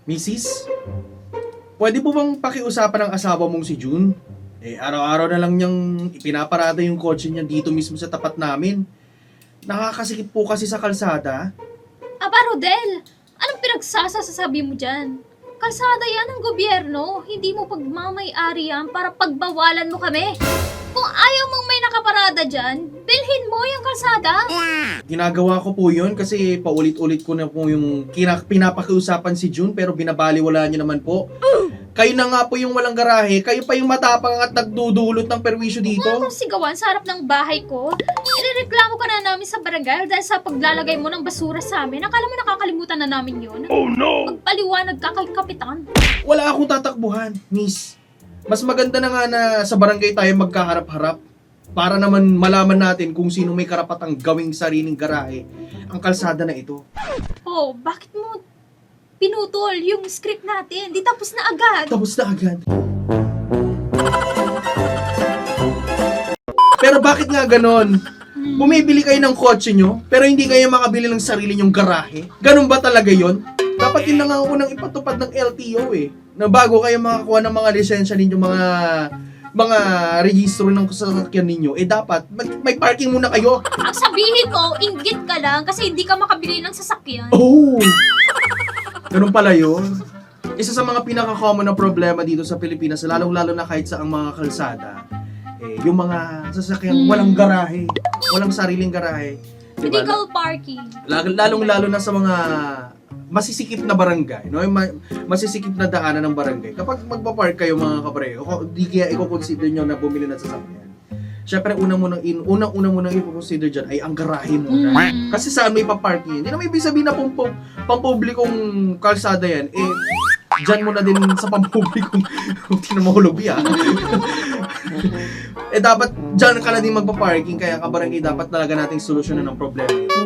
Mrs., pwede po bang pakiusapan ng asawa mong si June? Araw-araw na lang niyang ipinaparada yung kotse niya dito mismo sa tapat namin. Nakakasikip po kasi sa kalsada. Aba, Rodel, anong pinagsasasabi mo dyan? Kalsada yan ng gobyerno. Hindi mo pagmamay-ari yan para pagbawalan mo kami. Kung ayaw mong may nakaparada dyan, bilhin mo yung kalsada. Ginagawa ko po yun kasi paulit-ulit ko na po yung pinapakiusapan si June pero binabaliwala niyo naman po. Kayo na nga po yung walang garahe, kayo pa yung matapang at nagdudulot ng perwisyo dito. Kung akong sigawan sa harap ng bahay ko, irereklamo ka na namin sa barangay dahil sa paglalagay mo ng basura sa amin. Akala mo nakakalimutan na namin yun? Oh no! Magpaliwanag ka kay Kapitan. Wala akong tatakbuhan, miss. Mas maganda na nga na sa barangay tayo magkaharap-harap para naman malaman natin kung sino may karapatang gawing sariling garahe ang kalsada na ito. Oh, bakit mo pinutol yung script natin? Di tapos na agad. Tapos na agad. Pero bakit nga ganon? Bumibili kayo ng kotse nyo, pero hindi kayo makabili ng sarili nyong garahe? Ganon ba talaga yon? Dapat yun lang ang unang ipatupad ng LTO na bago kayo makakuha ng mga lisensya ninyo, mga rehistro ng sasakyan ninyo, dapat may parking muna kayo. Ang sabihin mo, inggit ka lang kasi hindi ka makabili ng sasakyan. Oh! Ganun pala yun. Isa sa mga pinaka-common na problema dito sa Pilipinas, lalong-lalo na kahit sa ang mga kalsada, yung mga sasakyang walang garahe, walang sariling garahe. Diba? Illegal parking. Lalong-lalo na sa mga masisikip na barangay, no? Yung masisikip na daanan ng barangay. Kapag magpa-park kayo mga kapre, di kaya i-consider nyo na bumili ng sasakyan. Syempre, unang-unang i-consider dyan ay ang garahe muna. Kasi saan may pa-parking? Hindi na may ibig sabihin na pampublikong kalsada yan. Dyan mo na din sa pampublikong hindi na mahulog yan. Dapat dyan ka na din magpa-parking. Kaya kabarangay, dapat talaga nating solusyonan ng problema ito.